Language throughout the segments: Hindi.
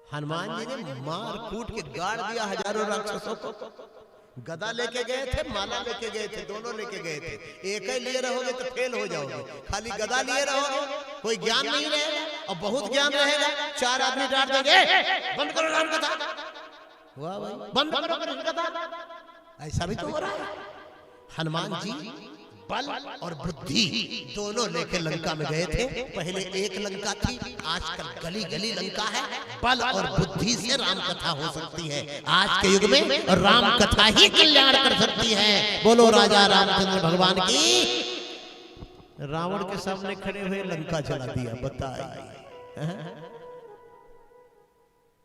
हनुमान जी ने मार कूट के गाड़ दिया हजारों राक्षसों को। गदा लेके गए थे, माला लेके गए थे, दोनों लेके गए थे। एक ही लिए रहोगे तो फेल हो जाओगे, खाली गदा लिए रहोगे कोई ज्ञान नहीं रहेगा, और बहुत ज्ञान रहेगा चार आदमी डांट देंगे बंद करो राम कथा, वाह भाई बंद करो कृष्ण कथा। ऐसा भी तो हो रहा है। हनुमान जी बल और बुद्धि दोनों लेके लंका में गए थे। पहले एक लंका थी, आजकल गली गली लंका है। बल और बुद्धि से राम कथा हो सकती है। आज के युग में राम कथा ही कल्याण कर सकती है। बोलो राजा रामचंद्र भगवान की। रावण के सामने खड़े हुए लंका जला दिया, बताइए।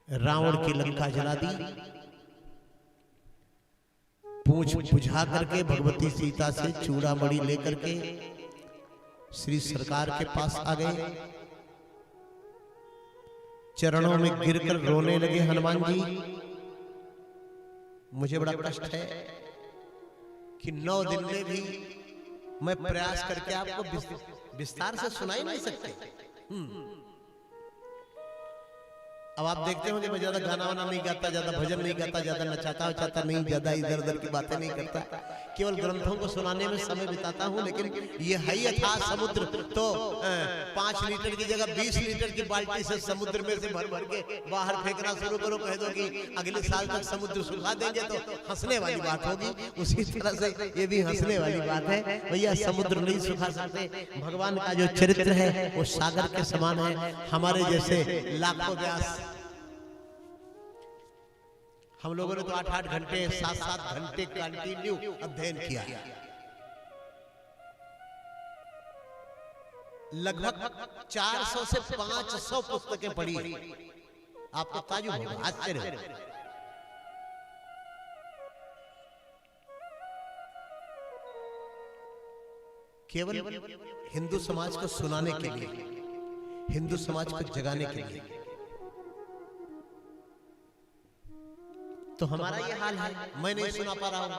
रावण की लंका जला दी। पूछ बुझा करके भगवती सीता से चूड़ामणि लेकर के श्री सरकार के पास आ गए। चरणों में गिरकर रोने लगे हनुमान जी। मुझे बड़ा कष्ट है कि 9 दिन में भी मैं प्रयास करके आपको विस्तार से सुना ही नहीं सकते। अब आप देखते होंगे मैं ज्यादा गाना वाना नहीं गाता, ज्यादा भजन नहीं गाता, ज्यादा नचाता उचाता नहीं, ज्यादा इधर उधर की बातें नहीं करता, केवल ग्रंथों को सुनाने में समय बिताता हूँ। लेकिन ये है ही अथाह समुद्र, तो 5 लीटर की जगह 20 लीटर की बाल्टी से समुद्र में से भर भर के बाहर फेंकना शुरू करो, कह दो कि अगले साल तक समुद्र सुखा देंगे, तो हंसने वाली बात होगी। उसी तरह से ये भी हंसने वाली बात है। भैया समुद्र नहीं सुखा सकते। भगवान का जो चरित्र है वो सागर के समान है। हमारे जैसे लाखों व्यास, हम लोगों ने तो 8-8 घंटे 7-7 घंटे कंटिन्यू अध्ययन किया। लगभग 400 से 500 पुस्तकें पढ़ी। आपको ताजुब होगा, आश्चर्य होगा। केवल हिंदू समाज को सुनाने के लिए, हिंदू समाज को जगाने के लिए। तो हमारा ये हाल है, मैं नहीं सुना पा रहा हूं।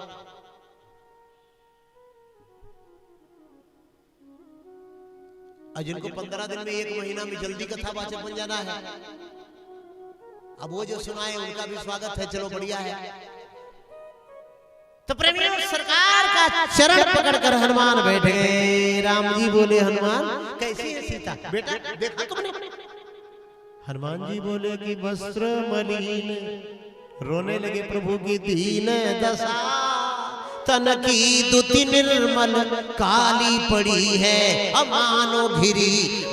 जिनको 15 दिन में 1 महीना में जल्दी कथा वाचक बन जाना है, अब वो जो सुनाए उनका भी स्वागत है, चलो बढ़िया है। तो प्रेमियों, सरकार का चरण पकड़कर हनुमान बैठ गए। राम जी बोले, हनुमान कैसी है सीता? बेटा देखा तुमने? हनुमान जी बोले कि वस्त्र मलिन, रोने लगे प्रभु की दीन दशा, तन की दुति निर्मल काली पड़ी है, अमानो घिरी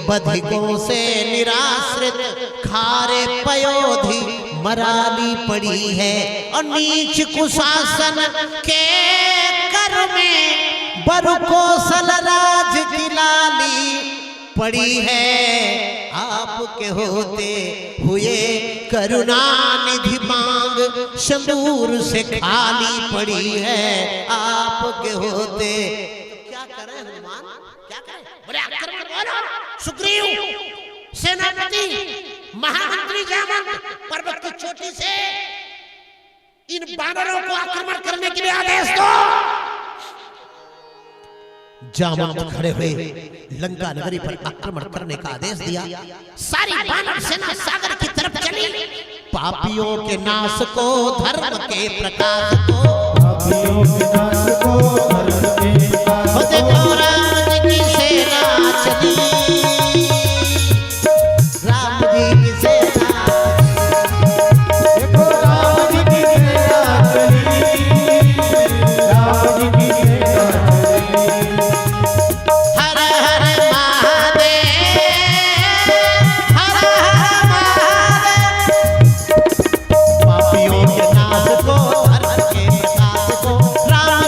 बधिकों से निराश्रित, खारे पयोधि मराली पड़ी है, और नीच कुशासन के कर में बरु कौशल राज की लाली पड़ी है। आपके होते हुए करुणा निधि मांग शंदूर से खाली पड़ी है। आपके होते क्या करें हनुमान, क्या करें? बोले आक्रमण बोलो। सुग्रीव सेनापति महामंत्री जामवंत पर्वत की चोटी से इन बानरों को आक्रमण करने के लिए आदेश दो। जामवंत खड़े हुए लंका नगरी पर आक्रमण करने का आदेश दिया। सारी वानर सेना सागर की तरफ चली। पापियों के नाश को, धर्म के प्रकाश को, पापियों के नाश को, धर्म के प्रकाश को, देखो राम जी की सेना चली। राम जी की सेना, देखो राम जी की सेना चली। राम जी की सेना चली। हर हर महादेव, हर हर महादेव। पापियों के नाश को, धर्म के प्रकाश को, राम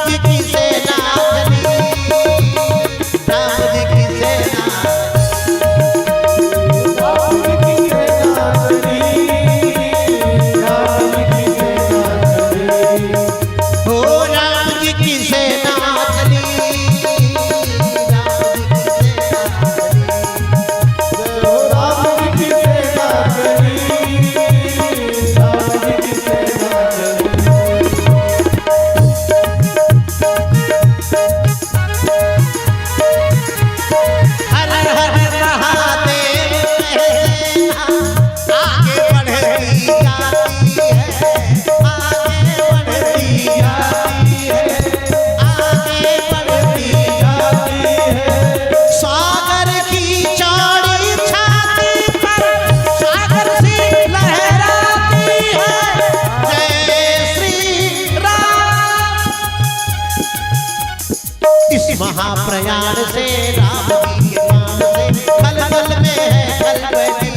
कल्याण से, राम जी के नाम से खलबल में है खलबली।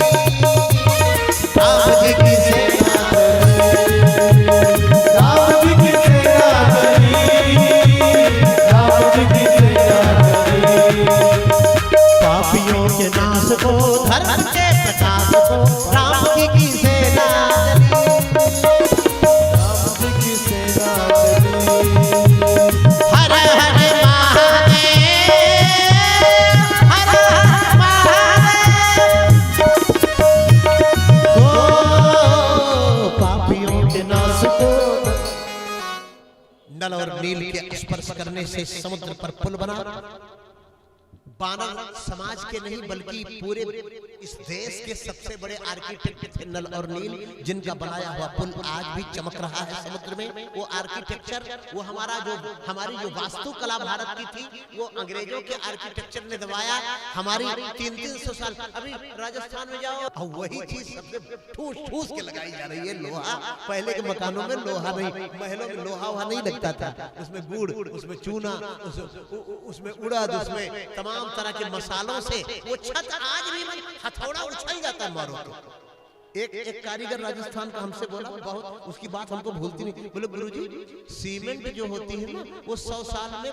राम जी की सेना राम जी की सेना करी, राम जी की सेना करी। पापियों के नाश को, धर्म के प्रकाश को, राम जी की सेना चली। राम जी की सेना करी। हर हर महादेव, हर हर महादेव। ओ पापियों के नाश को, नल और नील के स्पर्श करने से समुद्र पर पुल बना। बानर समाज के नहीं बल्कि पूरे इस देश के सबसे बड़े आर्किटेक्ट थे नल और नील, जिनका बनाया हुआ पुल आज भी चमक रहा है समुद्र में। वो आर्किटेक्चर, वो हमारी जो वास्तुकला भारत की थी, वो अंग्रेजों के आर्किटेक्चर ने दबाया। हमारी 300-300 साल, अभी राजस्थान में जाओ और वही चीज सबसे ठूस ठूस के लगाई जा रही है। लोहा, पहले के मकानों में लोहा नहीं, महलों में लोहा वहा नहीं लगता था। उसमें गुड़, उसमें चूना, उसमें उड़द, उसमें तमाम तरह के मसालों से वो छत आज भी हथौड़ा उछल जाता है मारो तो। एक कारीगर राजस्थान का हमसे बोला, बहुत उसकी बात हमको भूलती नहीं। बोले गुरुजी, सीमेंट जो होती है ना, वो 100 साल में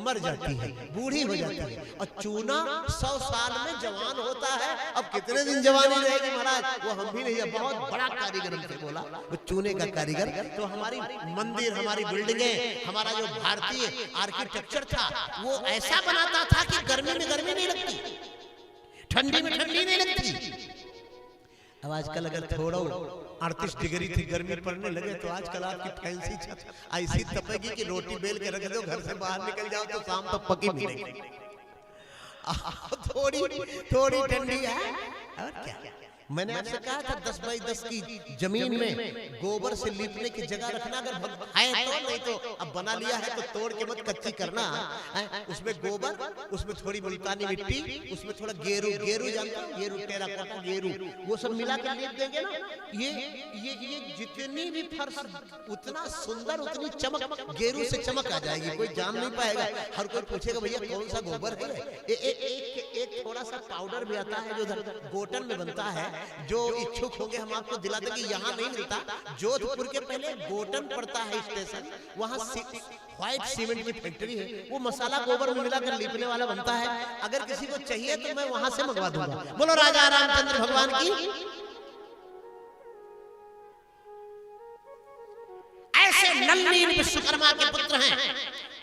मर जाती है, बूढ़ी हो जाती है, और चूना 100 साल में जवान होता है। अब कितने दिन जवानी रहेगी महाराज, वो हम भी नहीं है। बहुत बड़ा कारीगर हमसे बोला, वो चूने का कारीगर। तो हमारी मंदिर, हमारी बिल्डिंगें, हमारा जो भारतीय आर्किटेक्चर था, वो ऐसा बनाता था कि गर्मी में गर्मी नहीं लगती, ठंडी में ठंडी नहीं लगती। अब आजकल अगर थोड़ा 38 डिग्री थी गर्मी पड़ने लगे, तो आजकल आपकी फैंसी छत ऐसी तपेगी कि रोटी बेल के रख दो, घर से बाहर निकल जाओ तो शाम तक पकी मिलेगी। थोड़ी ठंडी है और क्या। मैंने आपसे कहा था 10 बाई 10 की जमीन में गोबर से लीपने की जगह रखना, अगर है तो, नहीं तो अब बना लिया है तो तोड़ के मत कच्ची करना। उसमें गोबर, उसमें थोड़ी मुल्तानी मिट्टी, उसमें थोड़ा गेरू, गेरू जानते हो, गेरू, टेराकोटा गेरू, वो सब मिला के लीप देंगे ना, ये जितनी भी फर्श उतना सुंदर, उतनी चमक, गेरू से चमक आ जाएगी, कोई जान नहीं पाएगा। हर कोई पूछेगा भैया कौन सा गोबर है। एक थोड़ा सा पाउडर भी आता है जो गोटन में बनता है, जो इच्छुक होंगे हम आपको दिला देंगे। यहाँ नहीं मिलता, जोधपुर के पहले गोटन पड़ता है स्टेशन, वहाँ व्हाइट सीमेंट की फैक्ट्री है, वो मसाला गोबर में मिलाकर लीपने वाला बनता है। अगर किसी को चाहिए तो मैं वहां से मंगवा दूंगा। बोलो राजा रामचंद्र भगवान की। ऐसे नल नील विश्वकर्मा के पुत्र हैं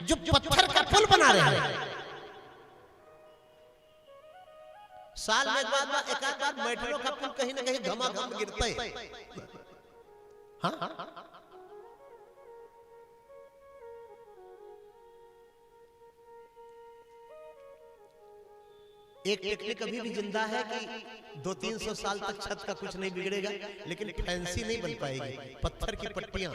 जो पत्थर का पुल बना रहे हैं। साल में एक बार मेट्रो का पुल कहीं ना कहीं घमाघम गिरता है। हाँ, एक टेक्निक अभी भी जिंदा है कि 200-300 साल तक छत का कुछ नहीं बिगड़ेगा, लेकिन फैंसी नहीं बन पाएगी। पत्थर की पट्टियां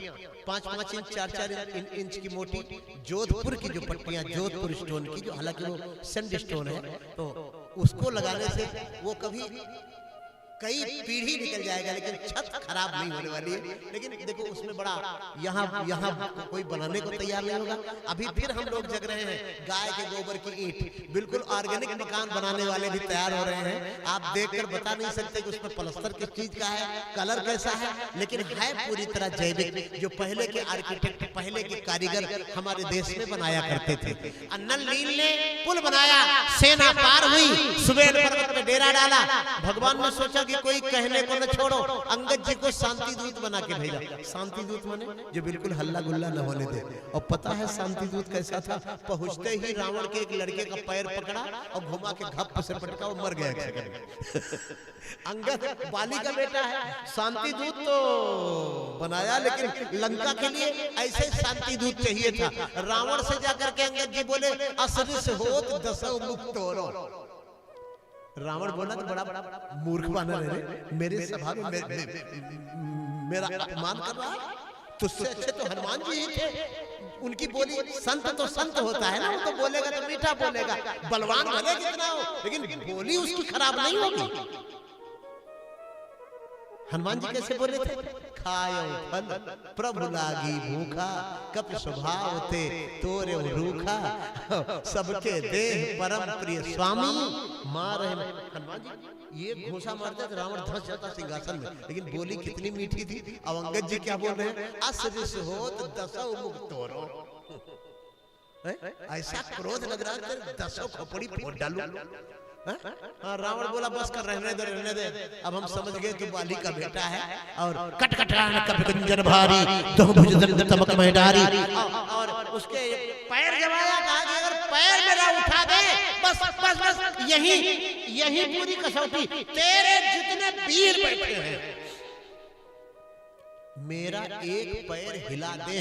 5-5 इंच 4-4 इंच की मोटी जोधपुर की जो पट्टियां, जोधपुर स्टोन की, जो हालांकि वो सैंड स्टोन है, तो उसको लगाने से वो कभी कई पीढ़ी निकल जाएगा, लेकिन छत खराब नहीं होने वाली है। लेकिन देखो उसमें बड़ा यहाँ कोई बनाने को तैयार नहीं होगा। अभी फिर हम लोग जग रहे हैं, गाय के गोबर की ईंट, बिल्कुल ऑर्गेनिक मकान बनाने वाले भी तैयार हो रहे हैं। आप देखकर बता नहीं सकते कि उसमें प्लास्टर किस चीज का है, कलर कैसा है, लेकिन है पूरी तरह जैविक, जो पहले के आर्किटेक्ट, पहले के कारीगर हमारे देश में बनाया करते थे। नल नील ने पुल बनाया, सेना पार हुई, सुबेर पर्वत में डेरा डाला। भगवान ने सोचा कि कोई कहने को न छोड़ो, अंगद जी को शांति दूत बना के भेजा। शांति दूत माने जो बिल्कुल हल्ला गुल्ला न होने दे। और पता है शांति दूत कैसा था? पहुंचते ही रावण के एक लड़के का पैर पकड़ा और घुमा के घप से पटका, वो मर गया। अंगद बाली का बेटा है, शांति दूत तो बनाया, लेकिन लंका के लिए ऐसे शांति दूत चाहिए था। रावण से जाकर के अंगद जी बोले असरिस होत दसो मुक्त हो। रावण बोला तो बड़ा मूर्ख बानर है, मेरे सभा में मेरा अपमान कर रहा है। तुझसे अच्छे तो हनुमान जी ही थे। उनकी बोली, संत तो संत होता है ना, वो तो बोलेगा तो मीठा बोलेगा, बलवान भले कितना हो, लेकिन बोली उसकी खराब नहीं होगी। हनुमान जी कैसे बोले थे? खायो फल प्रभु लागी भूखा, कप स्वभाव ते तोरे रूखा, सबके देह परम प्रिय स्वामी मार। हनुमान जी ये घोषा मारते थे, रावण धस जाता सिंहासन में, लेकिन बोली कितनी मीठी थी। अब अंगद जी क्या बोल रहे हैं? असरिस होत दसो मुख तोरो। ऐसा क्रोध लग रहा है, दसों खोपड़ी फोड़ डालू। हाँ, रावण बोला बस कर, रहने दे रहने दे, अब हम समझ गए कि बाली का बेटा है। और कट कटान कप गुंजन भारी, दोह भुज दंड तमक महडारी। और उसके पैर जमाया, कहा कि अगर पैर मेरा उठा दे बस बस बस यही यही पूरी कसौटी, तेरे जितने वीर बैठे हैं मेरा एक पैर हिला दे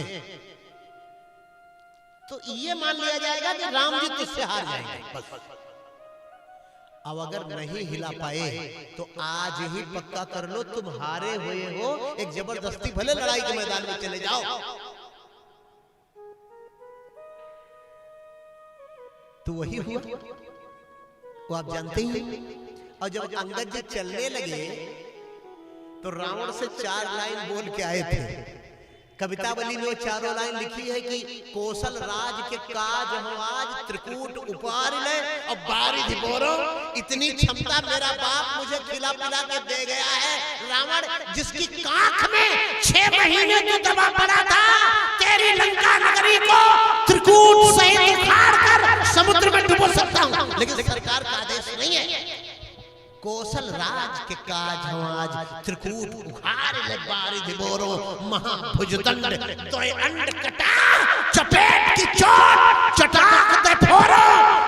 तो ये मान लिया जाएगा कि राम जी तुझसे हार जाएंगे। बस अब अगर नहीं हिला पाए तो आज ही पक्का कर लो तुम हारे हुए हो, एक जबरदस्ती भले लड़ाई के मैदान में चले जाओ। तो वही हुआ, वो आप जानते ही। और जब अंगद जी चलने लगे तो रावण से 4 लाइन बोल के आए थे। कवितावली में वो चारों लाइन लिखी है कि कौशल राज के काज हम आज, त्रिकूट उपार ले और बारिधि बोरो। इतनी क्षमता मेरा बाप मुझे खिला पिला के दे गया है। रावण जिसकी कांख में 6 महीने तो दबा पड़ा था, तेरी लंका नगरी को त्रिकूट सहित उखाड़ कर समुद्र में डुबो सकता हूँ, लेकिन सरकार का आदेश नहीं है। कौशल राज के काज हम आज, त्रिकूट उखाड़ ले बारिधि बोरो, महाभुजदंड तोय अंड कटा, चपेट की चोट चटाक दे फोरो,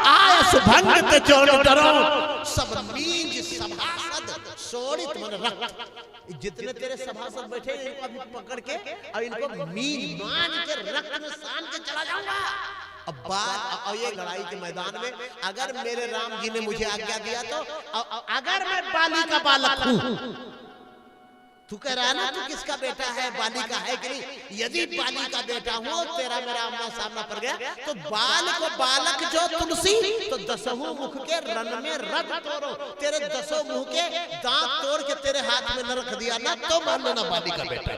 आय सुभंग ते चोट डरो, सब मीज सभासद सोड़ित मन रक्त। जितने तेरे सभासद बैठे इनको अभी पकड़ के और इनको मीज मान के रक्त में सान के चला जाऊंगा। अब बात और ये लड़ाई के मैदान में अगर मेरे राम जी ने मुझे आज्ञा दिया तो अगर मैं बाली का बालक हूं, तू कह रहा है ना तू किसका बेटा है, बाली का है कि नहीं? यदि बाली का बेटा हूं, तेरा मेरा आमना सामना पड़ गया तो बाल को बालक जो तुलसी, तो 10 मुख के रन में रग तोड़ो, तेरे 10 मुंह के दांत तोड़ के तेरे हाथ में न रख दिया ना तो मान लेना बाली का बेटा।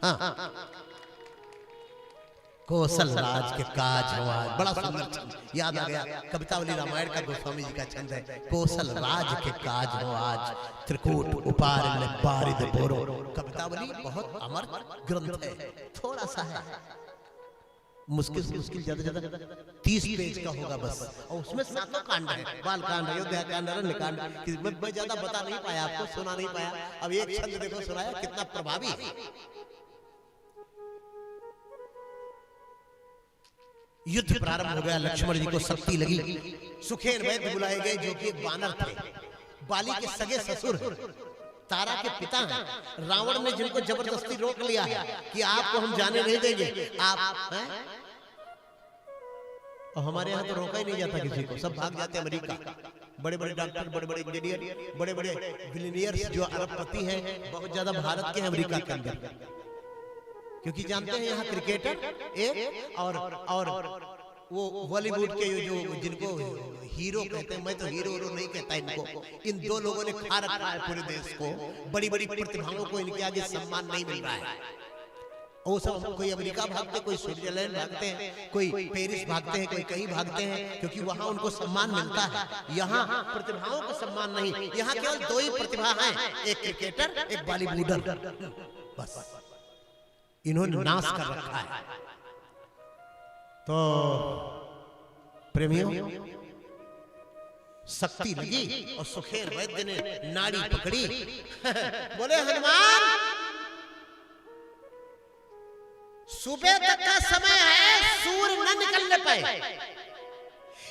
हाँ, कौशल राज के काज हो आज, बड़ा सुंदर छंद याद आ गया। कवितावली रामायण का गोस्वामी जी का छंद है, कौशल राज के काज हो आज, त्रिकूट उपार ले बारिधि बोरो। कवितावली बहुत अमर ग्रंथ है, थोड़ा सा है, मुश्किल से मुश्किल ज्यादा 30 पेज का होगा बस, और उसमें 7 कांड है, बाल कांड, अयोध्या कांड, अरण्य कांड। मैं ज्यादा बता नहीं पाया आपको, सुना नहीं पाया। अब एक छंद देखो सुनाया, कितना प्रभावी है। युद्ध प्रारंभ हो गया, लक्ष्मण जी को शक्ति लगी। सुखेन वैद्य बुलाए गए जो कि एक वानर थे, बाली के सगे ससुर हैं, तारा के पिता हैं। रावण ने जिनको जबरदस्ती रोक लिया कि आपको हम जाने नहीं देंगे, आप हैं? और हमारे यहाँ तो रोका ही नहीं जाता किसी को, सब भाग जाते अमेरिका। बड़े बड़े डॉक्टर, बड़े बड़े इंजीनियर, बड़े बड़े बिलियनियर्स जो अरबपति हैं, बहुत ज्यादा भारत के अमेरिका के अंदर, क्योंकि जानते हैं यहाँ क्रिकेटर एक और वो बॉलीवुड के जो जिनको हीरो कहते हैं, मैं तो हीरो नहीं कहता इनको, इन 2 लोगों ने खा रखा है पूरे देश को। बड़ी बड़ी प्रतिभाओं को इनके आगे सम्मान नहीं मिल रहा है। वो सब कोई अमेरिका भागते, कोई स्विट्जरलैंड भागते हैं, कोई पेरिस भागते हैं, कोई कहीं भागते हैं, क्योंकि वहाँ उनको सम्मान मिलता है। यहाँ प्रतिभाओं को सम्मान नहीं, यहाँ केवल 2 ही प्रतिभा है, एक क्रिकेटर, एक बॉलीवुडर, बस इन्होंने नाश कर रखा है। तो प्रेमियों, शक्ति लगी और सुखेन वैद्य ने नाड़ी पकड़ी। बोले हनुमान, सुबह तक का समय है, सूर्य न निकलने पाए।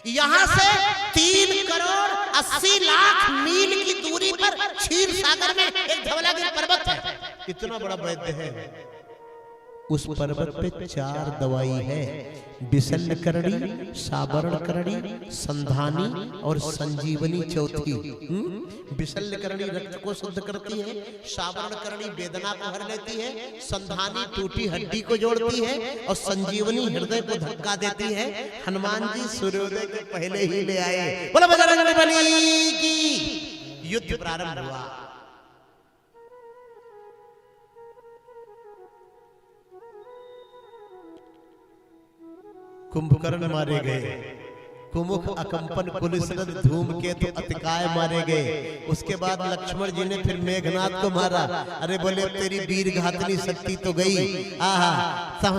यहां से 3 करोड़ 80 लाख मील की दूरी पर क्षीर सागर में एक धवलागिरी पर्वत है। इतना बड़ा वैद्य है, उस पर्वत पे 4 दवाई है, विशल्य करणी, सावरण करणी, संधानी और संजीवनी चौथी। विशल्य करणी रक्त को शुद्ध करती है, सावरण करणी वेदना को हर लेती है, संधानी टूटी हड्डी को जोड़ती है और संजीवनी हृदय को धक्का देती है। हनुमान जी सूर्योदय के पहले ही ले आए। बोलो बजरंग बली की। युद्ध प्रारंभ हुआ। कुंभकर्ण मारे गए, कुमुख अकंपन कुलिसनद धूमकेतु अतिकाय मारे गए। उसके बाद लक्ष्मण जी ने फिर मेघनाथ को मारा। अरे बोले तेरी वीर घातनी शक्ति तो गई, आहा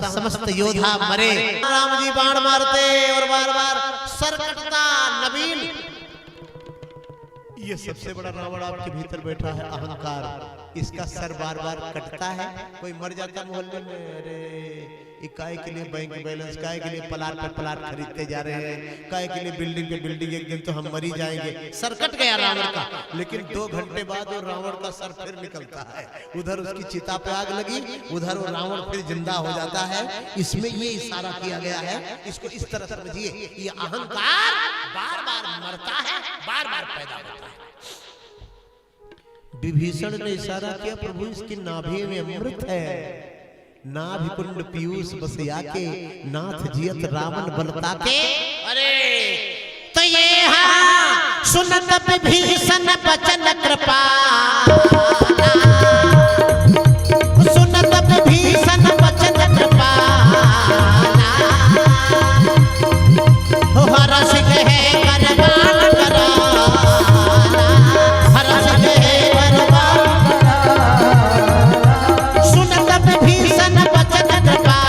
समस्त योद्धा मरे। राम जी बाण मारते और बार बार सर कटता। नवीन, ये सबसे बड़ा रावण आपके भीतर बैठा है, अहंकार। इसका सर बार बार कटता है। कोई मर जाता मोहल्ले में, अरे काय के लिए बैंक बैलेंस, काय के लिए प्लाट पे प्लाट खरीदते जा रहे हैं, काय के लिए बिल्डिंग पे बिल्डिंग, एक दिन तो हम मर ही जाएंगे। सर कट गया रावण का, लेकिन 2 घंटे बाद वो रावण का सर फिर निकलता है। उधर उसकी चिता पे आग लगी, उधर वो रावण फिर जिंदा हो जाता है। इसमें ये इशारा किया गया है, इसको इस तरह समझिए, ये अहंकार बार बार मरता है, बार बार पैदा होता है। विभीषण ने इशारा किया, प्रभु इसकी नाभि में अमृत है। नाभि कुंड पीयूष बस याके, नाथ जियत रावण बलता के। अरे तो ये सुनत विभीषण बचन कृपा, सुनत विभीषण बचन कृपा, हरष गए करबान करा, हरष गए करबान करा, सुनत विभीषण बचन कृपा,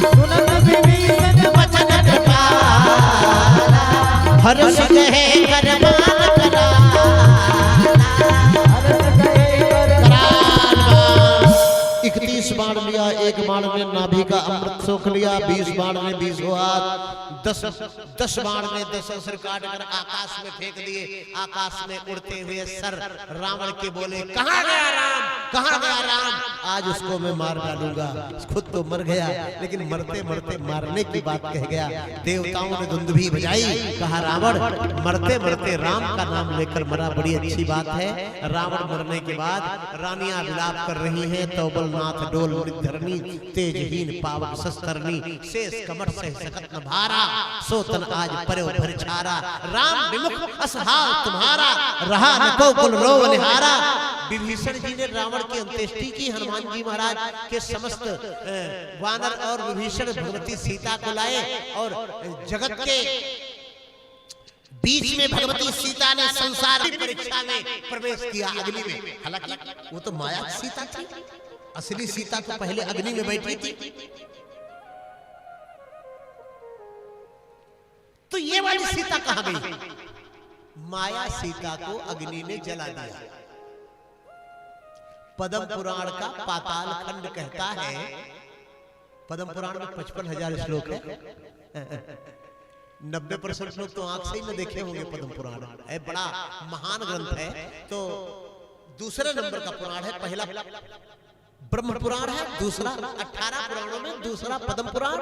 सुनत विभीषण बचन कृपा, हरष गए करबान करा, हरष गए 31 बाण लिया, एक बाण में नाभि का अमृत सोख लिया, 20 बाण में 20 हाथ, 10 बाण में 10 सिर काट कर आकाश में फेंक दिए। आकाश में उड़ते हुए सर रावण के बोले, कहाँ गया राम, कहाँ गया राम, आज उसको मैं मार डालूंगा। खुद तो मर गया, लेकिन मरते मरते मारने की बात कह गया। देवताओं ने धुंधुभी बजाई, कहा रावण मरते मरते राम का नाम लेकर मरा, बड़ी अच्छी बात है। रावण मरने के बाद रानियां विलाप कर रही हैं, तौबलनाथ डोल धरनी, तेजहीन पावन शस्त्रनी, शेष कमर से सकत न भारा, सोतन आज पर्यो भर छारा, राम विमुख असहाय तुम्हारा, रहा न को कुल रोव निहारा। विभीषण जी ने रावण की अंत्येष्टि की। हनुमान जी महाराज के समस्त वानर और विभीषण भगवती सीता को लाए, और जगत के बीच में भगवती सीता ने संसार की परीक्षा में प्रवेश किया, अग्नि में। हालांकि वो तो माया सीता थी, असली सीता तो पहले अग्नि में बैठी थी। तो ये वाली सीता कहां गई? माया सीता को अग्नि ने जला दिया। पद्म पुराण का पाताल खंड कहता है, पद्म पुराण में 55,000 श्लोक है। 90% लोग तो आंख से ही न देखे होंगे। पद्म पुराण है बड़ा महान ग्रंथ है। तो दूसरे नंबर का पुराण है, पहला ब्रह्म पुराण है, दूसरा 18 पुराणों में दूसरा पद्म पुराण,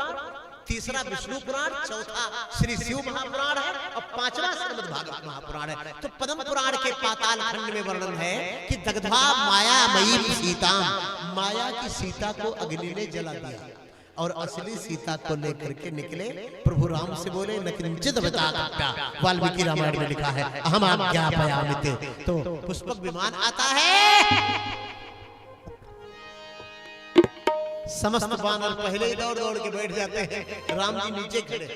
तीसरा विष्णु पुराण, चौथा श्री शिव महापुराण है, और 5वां श्रीमद् भागवत महापुराण है। तो पद्म पुराण के पाताल खंड में वर्णन है कि दग्धा मायामयी सीता, माया की सीता को अग्नि ने जला दिया, और असली सीता को लेकर के निकले। प्रभु राम से बोले, न किंचित वचाप्या, वाल्मीकि रामायण में लिखा है, अहम आज्ञापयामि। तो पुष्पक विमान आता है, समस्त वानर पहले ही दौड़ दौड़ के बैठ जाते हैं, राम जी नीचे खड़े।